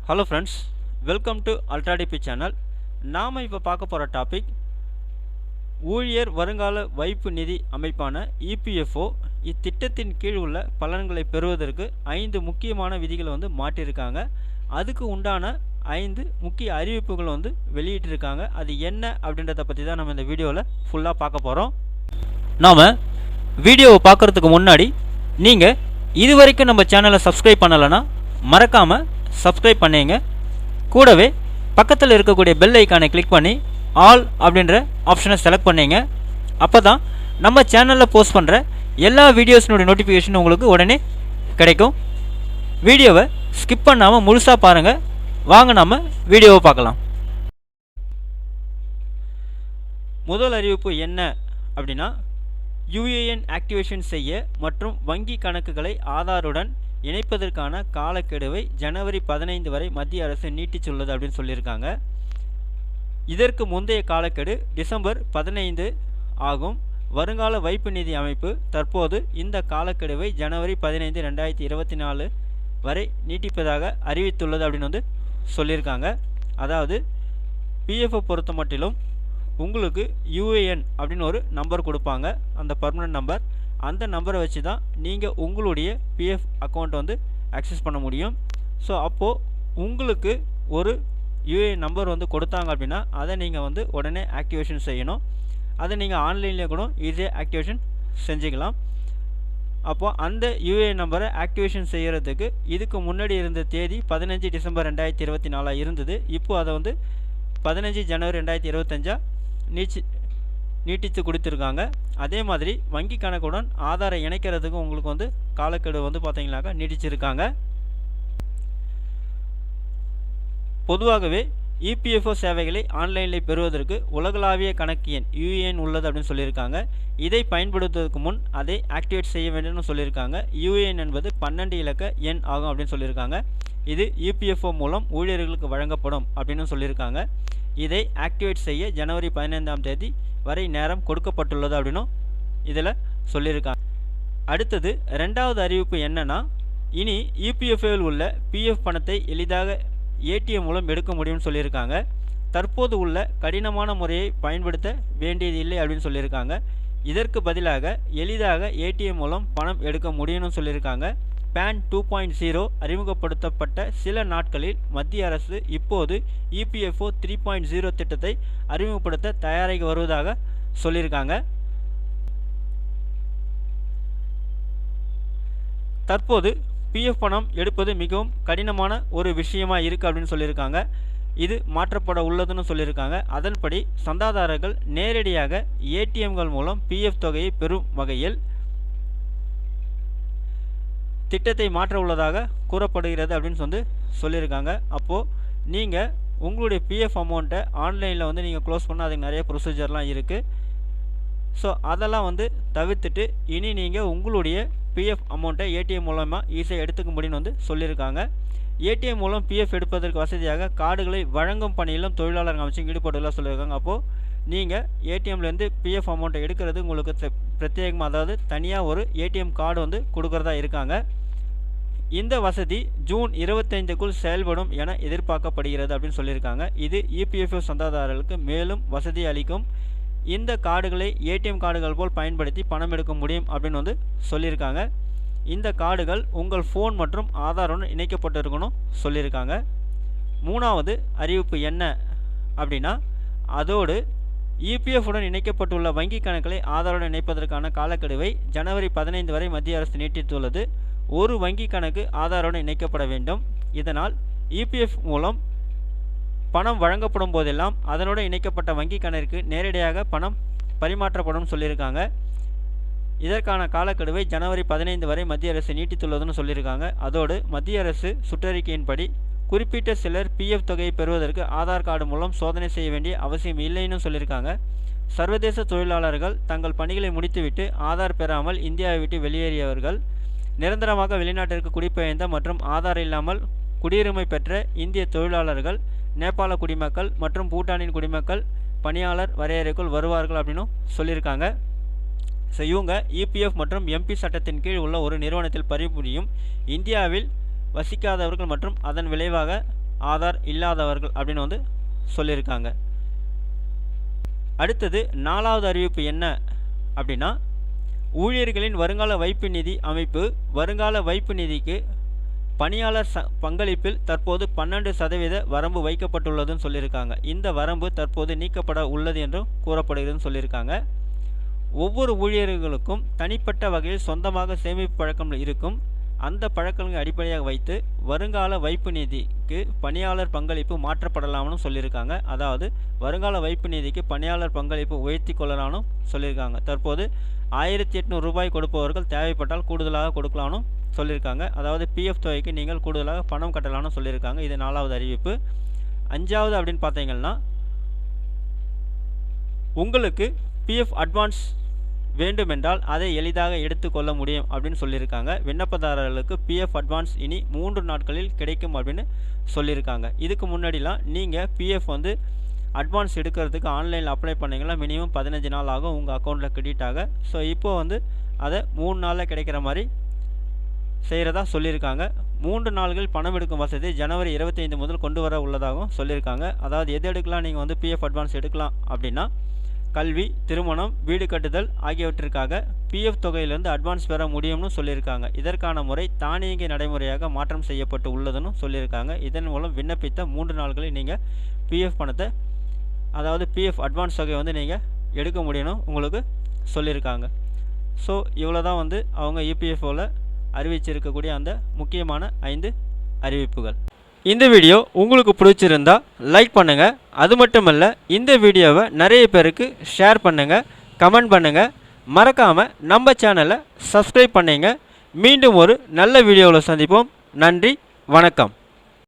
Hello friends, welcome to அல்ட்ராடிபி channel. நாம் இப்போ பார்க்க போகிற டாபிக் ஊழியர் வருங்கால வைப்பு நிதி அமைப்பான இபிஎஃப்ஓ. இத்திட்டத்தின் கீழ் உள்ள பலன்களை பெறுவதற்கு 5 முக்கியமான விதிகளை மாற்றியிருக்காங்க. அதுக்கு உண்டான 5 முக்கிய அறிவிப்புகள் வெளியிட்டிருக்காங்க. அது என்ன அப்படின்றத பற்றி தான் நம்ம இந்த வீடியோவில் ஃபுல்லாக பார்க்க போகிறோம். நாம் வீடியோவை பார்க்குறதுக்கு முன்னாடி நீங்கள் இது வரைக்கும் நம்ம சேனலை சப்ஸ்கிரைப் பண்ணலைன்னா மறக்காமல் சப்ஸ்கிரைப் பண்ணிங்க. கூடவே பக்கத்தில் இருக்கக்கூடிய பெல் ஐக்கானை கிளிக் பண்ணி ஆல் அப்படின்ற ஆப்ஷனை செலக்ட் பண்ணிங்க. அப்போ தான் நம்ம சேனலில் போஸ்ட் பண்ணுற எல்லா வீடியோஸினுடைய நோட்டிஃபிகேஷன் உங்களுக்கு உடனே கிடைக்கும். வீடியோவை ஸ்கிப் பண்ணாமல் முழுசாக பாருங்கள். வாங்க நம்ம வீடியோவை பார்க்கலாம். முதல் அறிவிப்பு என்ன அப்படின்னா, யுஏஎன் ஆக்டிவேஷன் செய்ய மற்றும் வங்கி கணக்குகளை ஆதாருடன் இணைப்பதற்கான காலக்கெடுவை ஜனவரி 15 வரை மத்திய அரசு நீட்டிச்சுள்ளது அப்படின்னு சொல்லியிருக்காங்க. இதற்கு முந்தைய காலக்கெடு டிசம்பர் 15 ஆகும். வருங்கால வைப்பு நிதி அமைப்பு தற்போது இந்த காலக்கெடுவை ஜனவரி 15, 2024 வரை நீட்டிப்பதாக அறிவித்துள்ளது அப்படின்னு சொல்லியிருக்காங்க. அதாவது பிஎஃப்ஐ பொறுத்த மட்டிலும் உங்களுக்கு யுஏஎன் அப்படின்னு ஒரு நம்பர் கொடுப்பாங்க, அந்த பர்மனன்ட் நம்பர். அந்த நம்பரை வச்சு தான் நீங்கள் உங்களுடைய பிஎஃப் அக்கௌண்ட் ஆக்சஸ் பண்ண முடியும். ஸோ அப்போது உங்களுக்கு ஒரு யுஏஎன் நம்பர் கொடுத்தாங்க அப்படின்னா அதை நீங்கள் உடனே ஆக்டிவேஷன் செய்யணும். அதை நீங்கள் ஆன்லைன்லேயே கூட ஈஸியாக ஆக்டிவேஷன் செஞ்சுக்கலாம். அப்போது அந்த யுஏஎன் நம்பரை ஆக்டிவேஷன் செய்கிறதுக்கு இதுக்கு முன்னாடி இருந்த தேதி 15 டிசம்பர் 2024 இருந்தது. இப்போது அதை 15 ஜனவரி 2025 நீட்டித்து கொடுத்துருக்காங்க. அதே மாதிரி வங்கி கணக்குடன் ஆதாரை இணைக்கிறதுக்கு உங்களுக்கு காலக்கெடு பார்த்தீங்கன்னாக்கா நீட்டிச்சிருக்காங்க. பொதுவாகவே இபிஎஃப்ஓ சேவைகளை ஆன்லைனில் பெறுவதற்கு உலகளாவிய கணக்கு எண் யுஏஎன் உள்ளது அப்படின்னு சொல்லியிருக்காங்க. இதை பயன்படுத்துவதற்கு முன் அதை ஆக்டிவேட் செய்ய வேண்டும்னு சொல்லியிருக்காங்க. யுஏஎன் என்பது 12 இலக்க எண் ஆகும் அப்படின்னு சொல்லியிருக்காங்க. இது இபிஎஃப்ஓ மூலம் ஊழியர்களுக்கு வழங்கப்படும் அப்படின்னு சொல்லியிருக்காங்க. இதை ஆக்டிவேட் செய்ய ஜனவரி 15 வரை நேரம் கொடுக்கப்பட்டுள்ளது அப்படின்னும் இதில் சொல்லியிருக்காங்க. அடுத்தது ரெண்டாவது அறிவிப்பு என்னன்னா, இனி இபிஎஃப்ஓவில் உள்ள பிஎஃப் பணத்தை எளிதாக ஏடிஎம் மூலம் எடுக்க முடியும்னு சொல்லியிருக்காங்க. தற்போது உள்ள கடினமான முறையை பயன்படுத்த வேண்டியதில்லை அப்படின்னு சொல்லியிருக்காங்க. இதற்கு பதிலாக எளிதாக ஏடிஎம் மூலம் பணம் எடுக்க முடியும்னு சொல்லியிருக்காங்க. பேன் 2.0 அறிமுகப்படுத்தப்பட்ட சில நாட்களில் மத்திய அரசு இப்போது இபிஎஃப்ஓ 3.0 திட்டத்தை அறிமுகப்படுத்த தயாராகி வருவதாக சொல்லியிருக்காங்க. தற்போது பிஎஃப் பணம் எடுப்பது மிகவும் கடினமான ஒரு விஷயமாக இருக்குது அப்படின்னு சொல்லியிருக்காங்க. இது மாற்றப்பட உள்ளதுன்னு சொல்லியிருக்காங்க. அதன்படி சந்தாதாரர்கள் நேரடியாக ஏடிஎம்கள் மூலம் பிஎஃப் தொகையை பெறும் வகையில் திட்டத்தை மாற்ற உள்ளதாக கூறப்படுகிறது அப்படின்னு சொல்லியிருக்காங்க. அப்போது நீங்கள் உங்களுடைய பிஎஃப் அமௌண்ட்டை ஆன்லைனில் நீங்கள் க்ளோஸ் பண்ணால் அதுக்கு நிறைய ப்ரொசீஜர்லாம் இருக்குது. ஸோ அதெல்லாம் தவிர்த்துட்டு இனி நீங்கள் உங்களுடைய பிஎஃப் அமௌண்ட்டை ஏடிஎம் மூலமாக ஈஸியாக எடுத்துக்க முடியும்னு சொல்லியிருக்காங்க. ஏடிஎம் மூலம் பிஎஃப் எடுப்பதற்கு வசதியாக கார்டுகளை வழங்கும் பணியிலும் தொழிலாளர் அமைச்சு ஈடுபடுவதாக சொல்லியிருக்காங்க. அப்போது நீங்கள் ஏடிஎம்லேருந்து பிஎஃப் அமௌண்ட்டை எடுக்கிறது உங்களுக்கு பிரத்யேகமாக, அதாவது தனியாக ஒரு ஏடிஎம் கார்டு கொடுக்குறதா இருக்காங்க. இந்த வசதி ஜூன் 25க்குள் செயல்படும் என எதிர்பார்க்கப்படுகிறது அப்படின்னு சொல்லியிருக்காங்க. இது இபிஎஃப்ஓ சந்தாதாரர்களுக்கு மேலும் வசதி அளிக்கும். இந்த கார்டுகளை ஏடிஎம் கார்டுகள் போல் பயன்படுத்தி பணம் எடுக்க முடியும் அப்படின்னு சொல்லியிருக்காங்க. இந்த கார்டுகள் உங்கள் ஃபோன் மற்றும் ஆதாருடன் இணைக்கப்பட்டிருக்கணும் சொல்லியிருக்காங்க. மூணாவது அறிவிப்பு என்ன அப்படின்னா, அதோடு இபிஎஃப் உடன் இணைக்கப்பட்டுள்ள வங்கி கணக்குகளை ஆதாருடன் இணைப்பதற்கான காலக்கெடுவை ஜனவரி 15 வரை மத்திய அரசு நீட்டித்துள்ளது. ஒரு வங்கி கணக்கு ஆதாருடன் இணைக்கப்பட வேண்டும். இதனால் இபிஎஃப் மூலம் பணம் வழங்கப்படும் போதெல்லாம் அதனுடன் இணைக்கப்பட்ட வங்கி கணக்கு நேரடியாக பணம் பரிமாற்றப்படும் சொல்லியிருக்காங்க. இதற்கான காலக்கெடுவை ஜனவரி 15 வரை மத்திய அரசு நீட்டித்துள்ளதுன்னு சொல்லியிருக்காங்க. அதோடு மத்திய அரசு சுற்றறிக்கையின்படி குறிப்பிட்ட சிலர் பிஎஃப் தொகையை பெறுவதற்கு ஆதார் கார்டு மூலம் சோதனை செய்ய வேண்டிய அவசியம் இல்லைன்னு சொல்லியிருக்காங்க. சர்வதேச தொழிலாளர்கள் தங்கள் பணிகளை முடித்துவிட்டு ஆதார் பெறாமல் இந்தியாவை விட்டு வெளியேறியவர்கள், நிரந்தரமாக வெளிநாட்டிற்கு குடிபெயர்ந்த மற்றும் ஆதார் இல்லாமல் குடியுரிமை பெற்ற இந்திய தொழிலாளர்கள், நேபாள குடிமக்கள் மற்றும் பூட்டானின் குடிமக்கள் பணியாளர் வரையறைக்குள் வருவார்கள் அப்படின்னு சொல்லியிருக்காங்க. ஸோ இவங்க இபிஎஃப் மற்றும் எம்பி சட்டத்தின் கீழ் உள்ள ஒரு நிறுவனத்தில் பணிபுரியும் இந்தியாவில் வசிக்காதவர்கள் மற்றும் அதன் விளைவாக ஆதார் இல்லாதவர்கள் அப்படின்னு வந்து சொல்லியிருக்காங்க. அடுத்தது 4வது அறிவிப்பு என்ன அப்படின்னா, ஊழியர்களின் வருங்கால வைப்பு நிதி அமைப்பு வருங்கால வைப்பு நிதிக்கு பணியாளர் பங்களிப்பில் தற்போது 12% வரம்பு வைக்கப்பட்டுள்ளதுன்னு சொல்லியிருக்காங்க. இந்த வரம்பு தற்போது நீக்கப்பட உள்ளது என்றும் கூறப்படுகிறதுன்னு சொல்லியிருக்காங்க. ஒவ்வொரு ஊழியர்களுக்கும் தனிப்பட்ட வகையில் சொந்தமாக சேமிப்பு பழக்கம் இருக்கும். அந்த பழக்கங்களை அடிப்படையாக வைத்து வருங்கால வைப்பு நிதிக்கு பணியாளர் பங்களிப்பு மாற்றப்படலாம்னு சொல்லியிருக்காங்க. அதாவது வருங்கால வைப்பு நிதிக்கு பணியாளர் பங்களிப்பு உயர்த்தி கொள்ளலாம்னு சொல்லியிருக்காங்க. தற்போது 1800 ரூபாய் கொடுப்பவர்கள் தேவைப்பட்டால் கூடுதலாக கொடுக்கலாம்னு சொல்லியிருக்காங்க. அதாவது பிஎஃப் தொகைக்கு நீங்கள் கூடுதலாக பணம் கட்டலாம்னு சொல்லியிருக்காங்க. இது 4வது அறிவிப்பு. 5வது அப்படின்னு பார்த்தீங்கன்னா, உங்களுக்கு பிஎஃப் அட்வான்ஸ் வேண்டுமென்றால் அதை எளிதாக எடுத்துக்கொள்ள முடியும் அப்படின்னு சொல்லியிருக்காங்க. விண்ணப்பதாரர்களுக்கு பிஎஃப் அட்வான்ஸ் இனி 3 நாட்களில் கிடைக்கும் அப்படின்னு சொல்லியிருக்காங்க. இதுக்கு முன்னாடிலாம் நீங்கள் பிஎஃப் வந்து அட்வான்ஸ் எடுக்கிறதுக்கு ஆன்லைனில் அப்ளை பண்ணிங்கன்னா மினிமம் 15 நாள் ஆகும் உங்கள் அக்கௌண்ட்டில் கிரெடிட் ஆக. ஸோ இப்போது வந்து அதை 3 நாளில் கிடைக்கிற மாதிரி செய்கிறதா சொல்லியிருக்காங்க. 3 நாள்கள் பணம் எடுக்கும் வசதி ஜனவரி 25 முதல் கொண்டு வர உள்ளதாகவும் சொல்லியிருக்காங்க. அதாவது எது எடுக்கலாம் நீங்கள் வந்து பிஎஃப் அட்வான்ஸ் எடுக்கலாம் அப்படின்னா, கல்வி, திருமணம், வீடு கட்டுதல் ஆகியவற்றிற்காக பிஎஃப் தொகையிலிருந்து அட்வான்ஸ் பெற முடியும்னு சொல்லியிருக்காங்க. இதற்கான முறை தானியங்கி நடைமுறையாக மாற்றம் செய்யப்பட்டு உள்ளதுன்னு சொல்லியிருக்காங்க. இதன் மூலம் விண்ணப்பித்த 3 நாட்களில் நீங்கள் பிஎஃப் பணத்தை, அதாவது பிஎஃப் அட்வான்ஸ் தொகை வந்து நீங்கள் எடுக்க முடியணும் உங்களுக்கு சொல்லியிருக்காங்க. ஸோ இவ்வளோ தான் வந்து அவங்க இபிஎஃப்ஓவில் அறிவிச்சிருக்கக்கூடிய அந்த முக்கியமான 5 அறிவிப்புகள். இந்த வீடியோ உங்களுக்கு பிடிச்சிருந்தா லைக் பண்ணுங்கள். அது மட்டும் இல்லை, இந்த வீடியோவை நிறைய பேருக்கு ஷேர் பண்ணுங்கள், கமெண்ட் பண்ணுங்கள். மறக்காமல் நம்ம சேனலை சப்ஸ்கிரைப் பண்ணுங்க. மீண்டும் ஒரு நல்ல வீடியோவில் சந்திப்போம். நன்றி, வணக்கம்.